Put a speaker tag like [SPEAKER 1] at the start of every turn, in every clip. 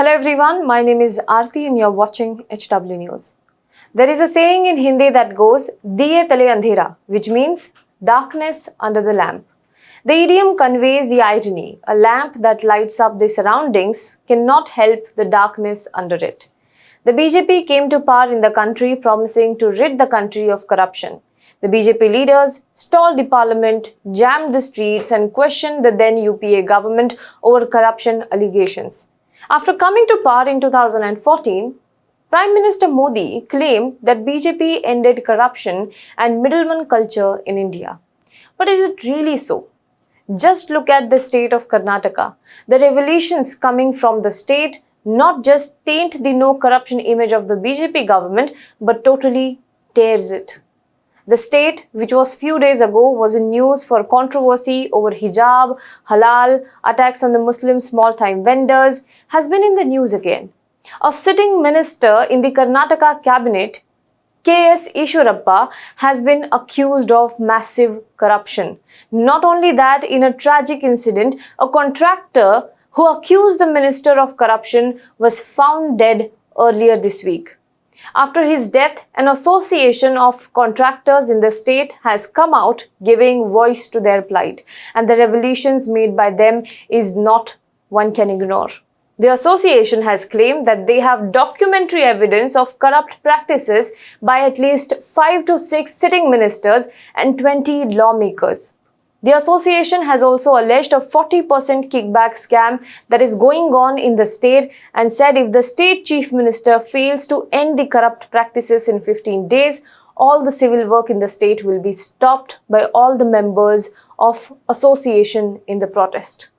[SPEAKER 1] Hello everyone, my name is Aarti and you're watching HW News. There is a saying in Hindi that goes, Diye tale andhera, which means darkness under the lamp. The idiom conveys the irony. A lamp that lights up the surroundings cannot help the darkness under it. The BJP came to power in the country promising to rid the country of corruption. The BJP leaders stalled the parliament, jammed the streets and questioned the then UPA government over corruption allegations. After coming to power in 2014, Prime Minister Modi claimed that BJP ended corruption and middleman culture in India. But is it really so? Just look at the state of Karnataka. The revelations coming from the state not just taint the no corruption image of the BJP government, but totally tears it. The state, which was few days ago, was in news for controversy over hijab, halal, attacks on the Muslim small-time vendors, has been in the news again. A sitting minister in the Karnataka cabinet, K.S. Eshwarappa, has been accused of massive corruption. Not only that, in a tragic incident, a contractor who accused the minister of corruption was found dead earlier this week. After his death, an association of contractors in the state has come out giving voice to their plight, and the revelations made by them is not one can ignore. The association has claimed that they have documentary evidence of corrupt practices by at least 5 to 6 sitting ministers and 20 lawmakers. The association has also alleged a 40% kickback scam that is going on in the state and said if the state chief minister fails to end the corrupt practices in 15 days, all the civil work in the state will be stopped by all the members of association in the protest.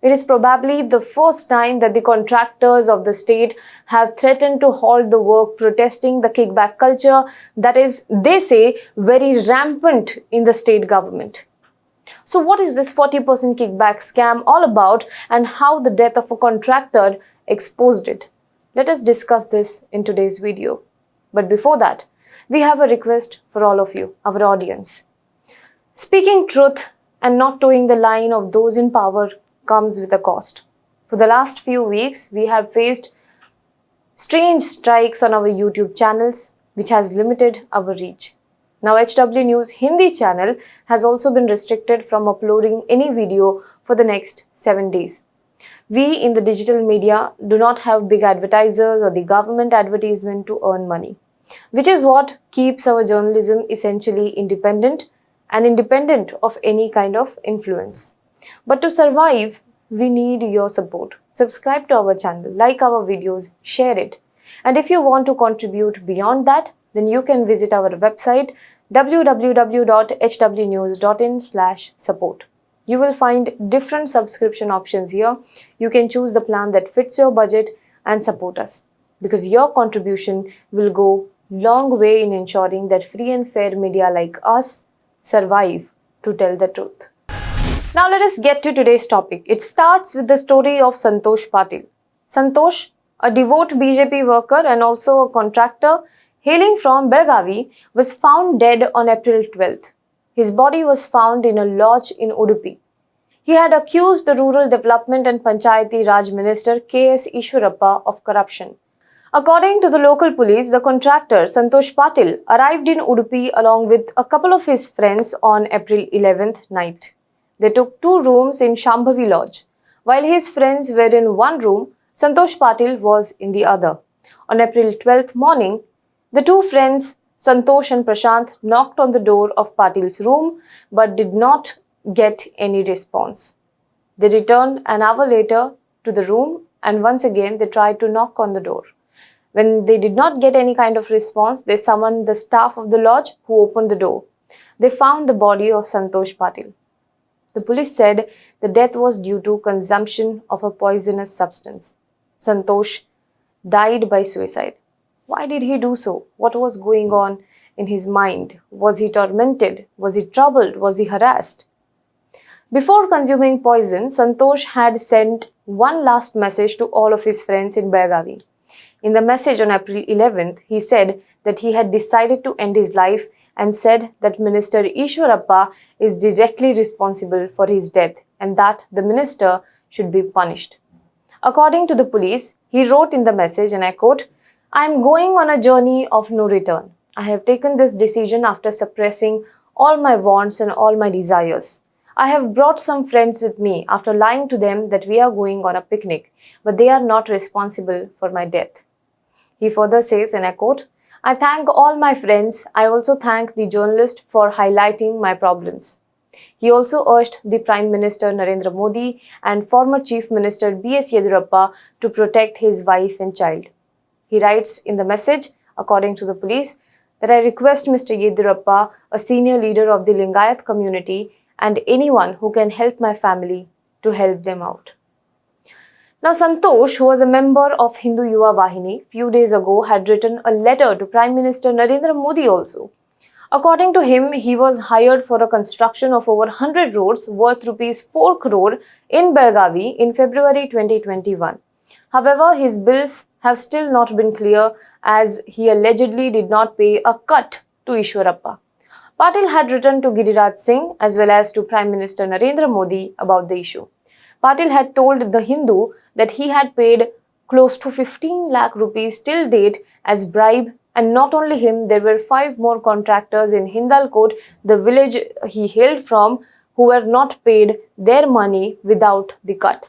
[SPEAKER 1] It is probably the first time that the contractors of the state have threatened to halt the work protesting the kickback culture that is, they say, very rampant in the state government. So what is this 40% kickback scam all about and how the death of a contractor exposed it? Let us discuss this in today's video. But before that, we have a request for all of you, our audience. Speaking truth and not towing the line of those in power comes with a cost. For the last few weeks, we have faced strange strikes on our YouTube channels, which has limited our reach. Now, HW News Hindi channel has also been restricted from uploading any video for the next 7 days. We in the digital media do not have big advertisers or the government advertisement to earn money, which is what keeps our journalism essentially independent and independent of any kind of influence. But to survive, we need your support. Subscribe to our channel, like our videos, share it. And if you want to contribute beyond that, then you can visit our website www.hwnews.in/support. You will find different subscription options here. You can choose the plan that fits your budget and support us, because your contribution will go long way in ensuring that free and fair media like us survive to tell the truth. Now let us get to today's topic. It starts with the story of Santosh Patil. Santhosh, a devout BJP worker and also a contractor hailing from Belgavi, was found dead on April 12th. His body was found in a lodge in Udupi. He had accused the Rural Development and Panchayat Raj Minister K.S. Eshwarappa of corruption. According to the local police, the contractor Santosh Patil arrived in Udupi along with a couple of his friends on April 11th night. They took 2 rooms in Shambhavi lodge. While his friends were in one room, Santosh Patil was in the other. On April 12th morning, the 2 friends, Santosh and Prashant, knocked on the door of Patil's room but did not get any response. They returned an hour later to the room and once again they tried to knock on the door. When they did not get any kind of response, they summoned the staff of the lodge who opened the door. They found the body of Santosh Patil. The police said the death was due to consumption of a poisonous substance. Santosh died by suicide. Why did he do so? What was going on in his mind? Was he tormented? Was he troubled? Was he harassed? Before consuming poison, Santosh had sent one last message to all of his friends in Belgavi. In the message on April 11th, he said that he had decided to end his life and said that Minister Eshwarappa is directly responsible for his death and that the minister should be punished. According to the police, he wrote in the message, and I quote, "I am going on a journey of no return. I have taken this decision after suppressing all my wants and all my desires. I have brought some friends with me after lying to them that we are going on a picnic, but they are not responsible for my death." He further says, and I quote, "I thank all my friends. I also thank the journalist for highlighting my problems." He also urged the Prime Minister Narendra Modi and former Chief Minister B.S. Yedurappa to protect his wife and child. He writes in the message, according to the police, that I request Mr. Yedurappa, a senior leader of the Lingayat community, and anyone who can help my family to help them out. Now, Santhosh, who was a member of Hindu Yuva Vahini, few days ago had written a letter to Prime Minister Narendra Modi also. According to him, he was hired for a construction of over 100 roads worth rupees 4 crore in Belgavi in February 2021. However, his bills have still not been clear as he allegedly did not pay a cut to Eshwarappa. Patil had written to Giriraj Singh as well as to Prime Minister Narendra Modi about the issue. Patil had told The Hindu that he had paid close to 15 lakh rupees till date as bribe, and not only him, there were 5 more contractors in Hindalkot, the village he hailed from, who were not paid their money without the cut.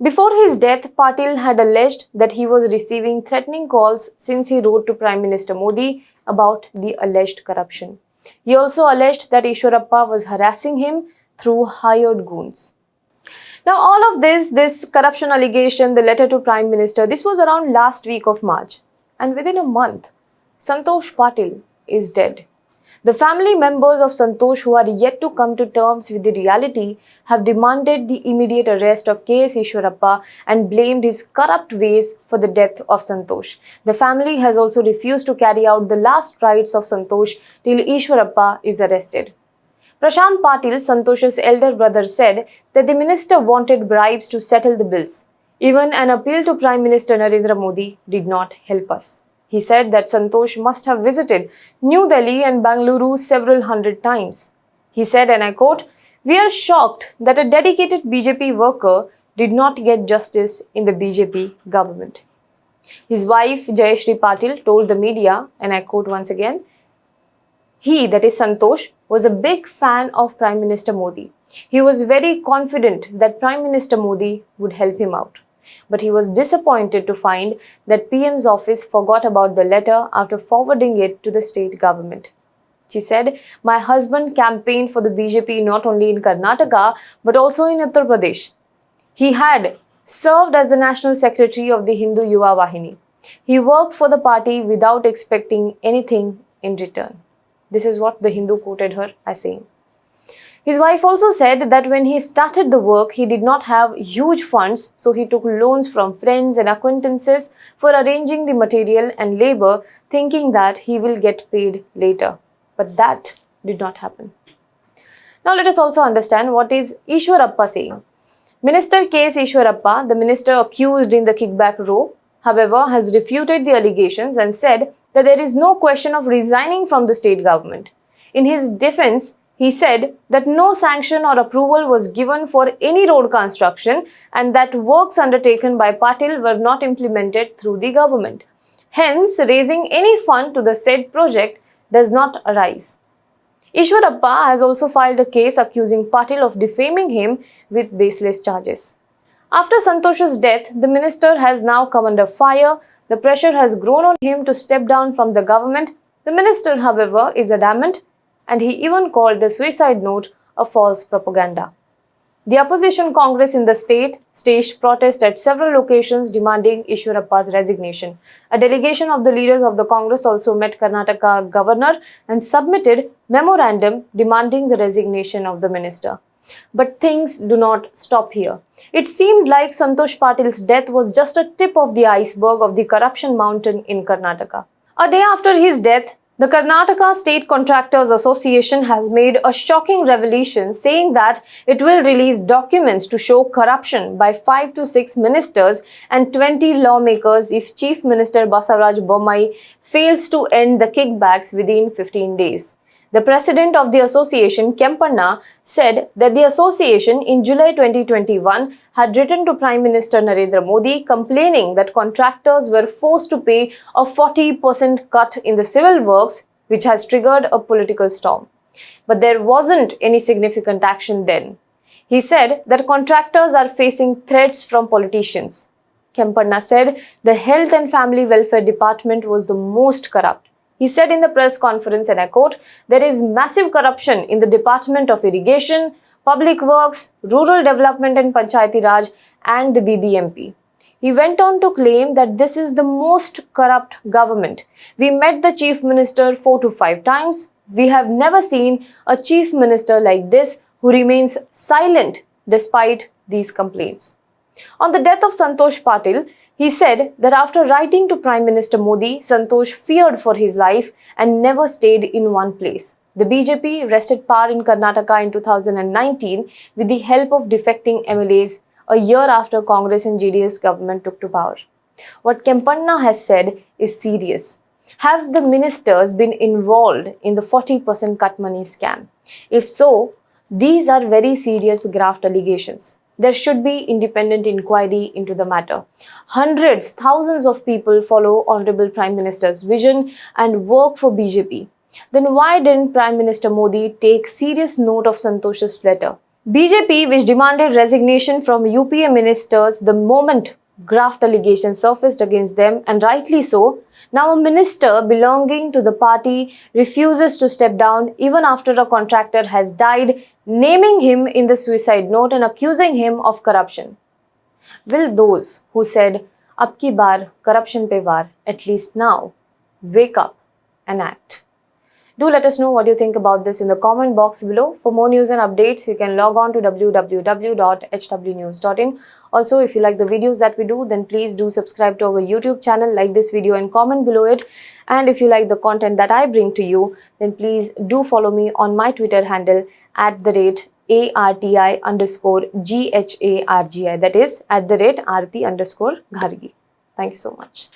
[SPEAKER 1] Before his death, Patil had alleged that he was receiving threatening calls since he wrote to Prime Minister Modi about the alleged corruption. He also alleged that Eshwarappa was harassing him through hired goons. Now, all of this corruption allegation, the letter to Prime Minister, this was around last week of March. And within a month, Santosh Patil is dead. The family members of Santhosh, who are yet to come to terms with the reality, have demanded the immediate arrest of K.S. Eshwarappa and blamed his corrupt ways for the death of Santhosh. The family has also refused to carry out the last rites of Santhosh till Eshwarappa is arrested. Prashant Patil, Santosh's elder brother, said that the minister wanted bribes to settle the bills. Even an appeal to Prime Minister Narendra Modi did not help us. He said that Santosh must have visited New Delhi and Bangalore several hundred times. He said, and I quote, "We are shocked that a dedicated BJP worker did not get justice in the BJP government." His wife, Jayashree Patil, told the media, and I quote once again, he, that is Santosh, was a big fan of Prime Minister Modi. He was very confident that Prime Minister Modi would help him out. But he was disappointed to find that PM's office forgot about the letter after forwarding it to the state government. She said, "My husband campaigned for the BJP not only in Karnataka but also in Uttar Pradesh. He had served as the National Secretary of the Hindu Yuva Vahini. He worked for the party without expecting anything in return." This is what The Hindu quoted her as saying. His wife also said that when he started the work, he did not have huge funds, so he took loans from friends and acquaintances for arranging the material and labor, thinking that he will get paid later. But that did not happen. Now let us also understand what is Eshwarappa saying. Minister K.S. Eshwarappa, the minister accused in the kickback row, however, has refuted the allegations and said that there is no question of resigning from the state government. In his defense, he said that no sanction or approval was given for any road construction and that works undertaken by Patil were not implemented through the government. Hence, raising any fund to the said project does not arise. Eshwarappa has also filed a case accusing Patil of defaming him with baseless charges. After Santosh's death, the minister has now come under fire. The pressure has grown on him to step down from the government. The minister, however, is adamant, and he even called the suicide note a false propaganda. The opposition Congress in the state staged protest at several locations demanding Eshwarappa's resignation. A delegation of the leaders of the Congress also met Karnataka governor and submitted memorandum demanding the resignation of the minister. But things do not stop here. It seemed like Santosh Patil's death was just a tip of the iceberg of the corruption mountain in Karnataka. A day after his death, the Karnataka State Contractors Association has made a shocking revelation saying that it will release documents to show corruption by 5 to 6 ministers and 20 lawmakers if Chief Minister Basavaraj Bommai fails to end the kickbacks within 15 days. The president of the association, Kempanna, said that the association in July 2021 had written to Prime Minister Narendra Modi complaining that contractors were forced to pay a 40% cut in the civil works, which has triggered a political storm. But there wasn't any significant action then. He said that contractors are facing threats from politicians. Kempanna said the Health and Family Welfare Department was the most corrupt. He said in the press conference, and I quote, "There is massive corruption in the Department of Irrigation, Public Works, Rural Development and Panchayat Raj and the BBMP." He went on to claim that this is the most corrupt government. "We met the Chief Minister 4 to 5 times. We have never seen a Chief Minister like this who remains silent despite these complaints." On the death of Santosh Patil, he said that after writing to Prime Minister Modi, Santhosh feared for his life and never stayed in one place. The BJP wrested power in Karnataka in 2019 with the help of defecting MLAs a year after Congress and JDS government took to power. What Kempanna has said is serious. Have the ministers been involved in the 40% cut money scam? If so, these are very serious graft allegations. There should be independent inquiry into the matter. Hundreds, thousands of people follow Honorable Prime Minister's vision and work for BJP. Then why didn't Prime Minister Modi take serious note of Santosh's letter? BJP, which demanded resignation from UPA ministers the moment graft allegations surfaced against them, and rightly so, now a minister belonging to the party refuses to step down even after a contractor has died, naming him in the suicide note and accusing him of corruption. Will those who said, "Ab ki baar corruption pe waar," at least now, wake up and act? Do let us know what you think about this in the comment box below. For more news and updates, you can log on to www.hwnews.in. Also, if you like the videos that we do, then please do subscribe to our YouTube channel, like this video and comment below it. And if you like the content that I bring to you, then please do follow me on my Twitter handle @ARTI_GHARGI. That is @Arti_Ghargi. Thank you so much.